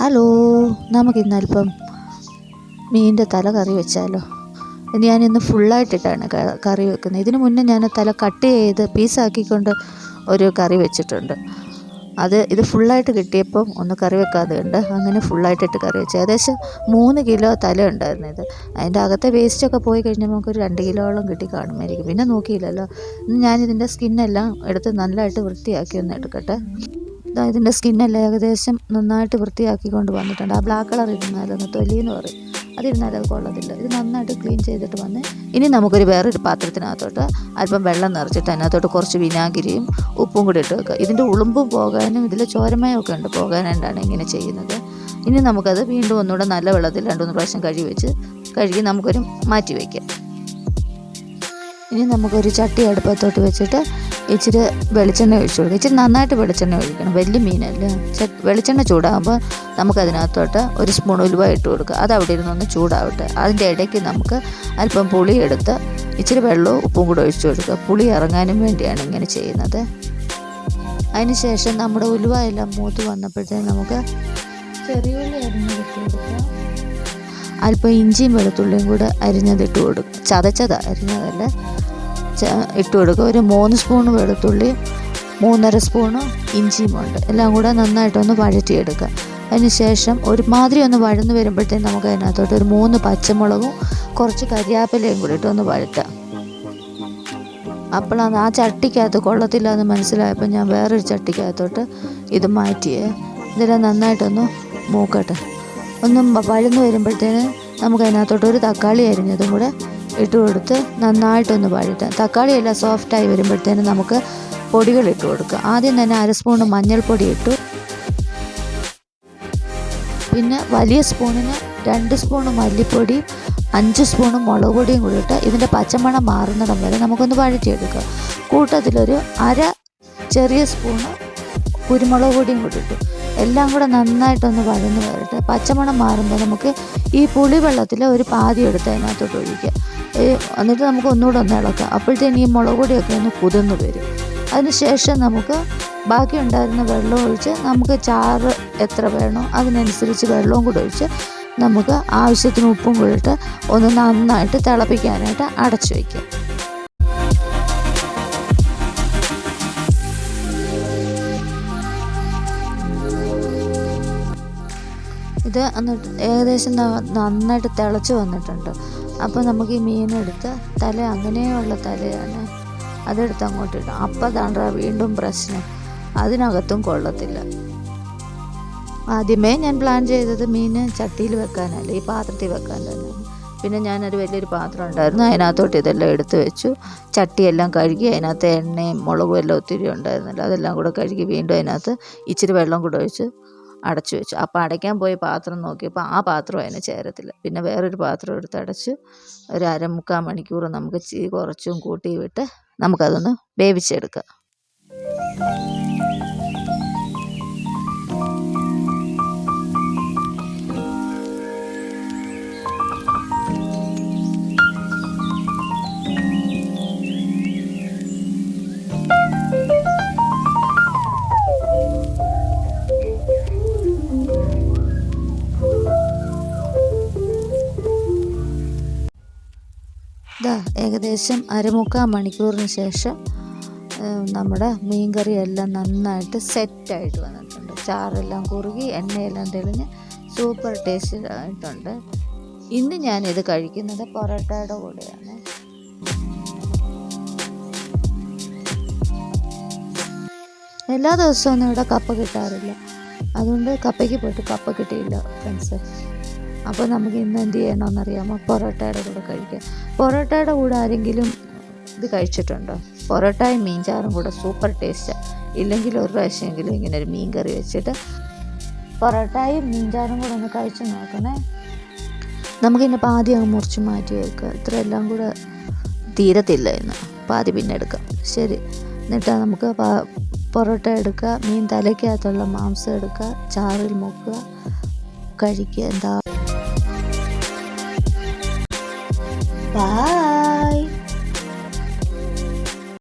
Hello, നമുക്കിന്നല്പം മീനിൻ്റെ തല കറി വെച്ചാലോ. ഞാനിന്ന് ഫുള്ളായിട്ടിട്ടാണ് കറി വെക്കുന്നത്. ഇതിനു മുന്നേ ഞാൻ തല കട്ട് ചെയ്ത് പീസാക്കിക്കൊണ്ട് ഒരു കറി വെച്ചിട്ടുണ്ട്. ഇത് ഫുള്ളായിട്ട് കിട്ടിയപ്പം ഒന്ന് കറി വെക്കാതെ ഉണ്ട്, അങ്ങനെ ഫുള്ളായിട്ടിട്ട് കറി വെച്ചു. ഏകദേശം 3 കിലോ തല ഉണ്ടായിരുന്നു. അതിൻ്റെ അകത്തെ വേസ്റ്റൊക്കെ പോയി കഴിഞ്ഞാൽ നമുക്കൊരു 2 കിലോളം കിട്ടി കാണുമായിരിക്കും. പിന്നെ നോക്കിയില്ലല്ലോ. ഞാനിതിൻ്റെ സ്കിന്നെല്ലാം എടുത്ത് നല്ലതായിട്ട് വൃത്തിയാക്കി ഒന്ന് എടുക്കട്ടെ. ഇതിൻ്റെ സ്കിന്നെല്ലാം ഏകദേശം നന്നായിട്ട് വൃത്തിയാക്കിക്കൊണ്ട് വന്നിട്ടുണ്ട്. ആ ബ്ലാക്ക് കളർ ഇരുന്നാലൊന്ന് തൊലിയെന്ന് പറയും, അതിരുന്നാലും അത് കൊള്ളത്തില്ല. ഇത് നന്നായിട്ട് ക്ലീൻ ചെയ്തിട്ട് വന്ന് ഇനി നമുക്കൊരു വേറൊരു പാത്രത്തിനകത്തോട്ട് അല്പം വെള്ളം നിറച്ചിട്ട് അതിനകത്തോട്ട് കുറച്ച് വിനാഗിരിയും ഉപ്പും കൂടി ഇട്ട് വെക്കുക. ഇതിൻ്റെ ഉളുമ്പും പോകാനും ഇതിൽ ചോരമയൊക്കെ ഉണ്ട് പോകാനായിട്ടാണ് ഇങ്ങനെ ചെയ്യുന്നത്. ഇനി നമുക്കത് വീണ്ടും ഒന്നുകൂടെ നല്ല വെള്ളത്തിൽ 2-3 പ്രാവശ്യം കഴുകി നമുക്കൊരു മാറ്റി വയ്ക്കാം. ഇനി നമുക്കൊരു ചട്ടി അടുപ്പത്തോട്ട് വെച്ചിട്ട് ഇച്ചിരി വെളിച്ചെണ്ണ ഒഴിച്ചു കൊടുക്കുക. ഇച്ചിരി നന്നായിട്ട് വെളിച്ചെണ്ണ ഒഴിക്കണം, വലിയ മീനല്ലേ. വെളിച്ചെണ്ണ ചൂടാകുമ്പോൾ നമുക്കതിനകത്തോട്ട് 1 സ്പൂൺ ഉലുവ ഇട്ട് കൊടുക്കുക. അത് അവിടെ ഇരുന്നൊന്ന് ചൂടാവട്ടെ. അതിൻ്റെ ഇടയ്ക്ക് നമുക്ക് അല്പം പുളി എടുത്ത് ഇച്ചിരി വെള്ളവും ഉപ്പും കൂടെ ഒഴിച്ചു കൊടുക്കുക. പുളി ഇറങ്ങാനും വേണ്ടിയാണ് ഇങ്ങനെ ചെയ്യുന്നത്. അതിന് ശേഷം നമ്മുടെ ഉലുവ എല്ലാം മൂത്ത് വന്നപ്പോഴത്തേന് നമുക്ക് ചെറിയ ഉള്ളി അരിഞ്ഞതിട്ട് കൊടുക്കുക. അല്പം ഇഞ്ചിയും വെളുത്തുള്ളിയും കൂടെ അരിഞ്ഞതിട്ട് കൊടുക്കുക. അരിഞ്ഞതല്ല, ഇട്ട് കൊടുക്കുക. ഒരു 3 സ്പൂൺ വെളുത്തുള്ളിയും 3.5 സ്പൂണ് ഇഞ്ചിയും ഉണ്ട്. എല്ലാം കൂടെ നന്നായിട്ടൊന്ന് വഴറ്റിയെടുക്കുക. അതിന് ശേഷം ഒരുമാതിരി ഒന്ന് വഴന്ന് വരുമ്പോഴത്തേക്കും നമുക്ക് അതിനകത്തോട്ട് ഒരു 3 പച്ചമുളകും കുറച്ച് കരിയാപ്പിലയും കൂടി ഇട്ടൊന്ന് വഴറ്റാം. അപ്പോഴാണ് ആ ചട്ടിക്കകത്ത് കൊള്ളത്തില്ല എന്ന് മനസ്സിലായപ്പോൾ ഞാൻ വേറൊരു ചട്ടിക്കകത്തോട്ട് ഇത് മാറ്റിയേ. ഇതെല്ലാം നന്നായിട്ടൊന്ന് മൂക്കട്ടെ. ഒന്നും വഴന്ന് വരുമ്പോഴത്തേന് നമുക്ക് അതിനകത്തോട്ട് ഒരു തക്കാളി അരിഞ്ഞതും കൂടെ ഇട്ട് കൊടുത്ത് നന്നായിട്ടൊന്ന് വഴറ്റാം. തക്കാളിയെല്ലാം സോഫ്റ്റായി വരുമ്പോഴത്തേനും നമുക്ക് പൊടികൾ ഇട്ട് കൊടുക്കുക. ആദ്യം തന്നെ 1/2 സ്പൂൺ മഞ്ഞൾപ്പൊടി ഇട്ടു. പിന്നെ വലിയ സ്പൂണിന് 2 സ്പൂൺ മല്ലിപ്പൊടി, 5 സ്പൂൺ മുളക് പൊടിയും കൂടി ഇട്ട് ഇതിൻ്റെ പച്ചമണം മാറുന്നിടം വരെ നമുക്കൊന്ന് വഴറ്റിയെടുക്കുക. കൂട്ടത്തിലൊരു 1/2 ചെറിയ സ്പൂണ് കുരുമുളക് പൊടിയും കൂടി ഇട്ടു. എല്ലാം കൂടെ നന്നായിട്ടൊന്ന് വഴന്ന് വരട്ടെ. പച്ചമണം മാറുമ്പോൾ നമുക്ക് ഈ പുളിവെള്ളത്തിൽ ഒരു പാതി എടുത്ത് അതിനകത്തോട്ട് ഒഴിക്കുക. എന്നിട്ട് നമുക്ക് ഒന്നുകൂടെ ഒന്ന് ഇളക്കാം. അപ്പോഴത്തേന് ഈ മുളക് പൊടിയൊക്കെ ഒന്ന് കുതിർന്ന് വരും. അതിന് ശേഷം നമുക്ക് ബാക്കി ഉണ്ടായിരുന്ന വെള്ളം ഒഴിച്ച് നമുക്ക് ചാറ് എത്ര വേണോ അതിനനുസരിച്ച് വെള്ളവും കൂടെ ഒഴിച്ച് നമുക്ക് ആവശ്യത്തിന് ഉപ്പും കൂടി ഇട്ട് ഒന്ന് നന്നായിട്ട് തിളപ്പിക്കാനായിട്ട് അടച്ചു വയ്ക്കുക. ഇത് എന്നിട്ട് ഏകദേശം നന്നായിട്ട് തിളച്ച് വന്നിട്ടുണ്ട്. അപ്പോൾ നമുക്ക് ഈ മീനെടുത്ത് തല, അങ്ങനെയുള്ള തലയാണ്, അതെടുത്ത് അങ്ങോട്ട് ഇടാം. അപ്പം താണ്ടാ വീണ്ടും പ്രശ്നം, അതിനകത്തും കൊള്ളത്തില്ല. ആദ്യമേ ഞാൻ പ്ലാൻ ചെയ്തത് മീൻ ചട്ടിയിൽ വെക്കാനല്ല, ഈ പാത്രത്തിൽ വെക്കാൻ തന്നെ. പിന്നെ ഞാനൊരു വലിയൊരു പാത്രം ഉണ്ടായിരുന്നു, അതിനകത്തോട്ട് ഇതെല്ലാം എടുത്ത് വെച്ചു. ചട്ടിയെല്ലാം കഴുകി അതിനകത്ത് എണ്ണയും മുളകും എല്ലാം ഒത്തിരി ഉണ്ടായിരുന്നല്ലോ, അതെല്ലാം കൂടെ കഴുകി വീണ്ടും അതിനകത്ത് ഇച്ചിരി വെള്ളം കൂടെ ഒഴിച്ച് അടച്ചു വെച്ചു. അപ്പോൾ അടയ്ക്കാൻ പോയി പാത്രം നോക്കിയപ്പോൾ ആ പാത്രം അതിന് ചേരത്തില്ല. പിന്നെ വേറൊരു പാത്രം എടുത്ത് അടച്ച് ഒരു 3/4 മണിക്കൂർ നമുക്ക് തീ കുറച്ചും കൂട്ടി വിട്ട് നമുക്കതൊന്ന് വേവിച്ചെടുക്കാം. ഏകദേശം 1/4 മണിക്കൂറിന് ശേഷം നമ്മുടെ മീൻകറി എല്ലാം നന്നായിട്ട് സെറ്റായിട്ട് വന്നിട്ടുണ്ട്. ചാറെല്ലാം കുറുകി എണ്ണയെല്ലാം തെളിഞ്ഞ് സൂപ്പർ ടേസ്റ്റ് ആയിട്ടുണ്ട്. ഇന്ന് ഞാനിത് കഴിക്കുന്നത് പൊറോട്ടയുടെ കൂടെയാണ്. എല്ലാ ദിവസവും ഇവിടെ കപ്പ കിട്ടാറില്ല, അതുകൊണ്ട് കപ്പയ്ക്ക് പോയിട്ട് കപ്പ കിട്ടിയില്ല ഫ്രണ്ട്സ്. അപ്പോൾ നമുക്ക് ഇന്ന് എന്ത് ചെയ്യണമെന്നറിയാമോ? പൊറോട്ടയുടെ കൂടെ കഴിക്കാം. പൊറോട്ടയുടെ കൂടെ ആരെങ്കിലും ഇത് കഴിച്ചിട്ടുണ്ടോ? പൊറോട്ടയും മീൻചാറും കൂടെ സൂപ്പർ ടേസ്റ്റാണ്. ഇല്ലെങ്കിൽ ഒരു പ്രാവശ്യമെങ്കിലും ഇങ്ങനെ ഒരു മീൻ കറി വെച്ചിട്ട് പൊറോട്ടയും മീൻചാറും കൂടെ ഒന്ന് കഴിച്ച് നോക്കണേ. നമുക്കിന്ന് പാതി അങ്ങ് മുറിച്ച് മാറ്റി വെക്കുക. ഇത്രയെല്ലാം കൂടെ തീരത്തില്ല, ഇന്ന് പാതി പിന്നെ എടുക്കാം. ശരി, എന്നിട്ട് നമുക്ക് പൊറോട്ട എടുക്കുക, മീൻ തലയ്ക്കകത്തുള്ള മാംസം എടുക്കുക, ചാറിൽ മുക്കുക, കഴിക്കുക. എന്താ, ബൈ.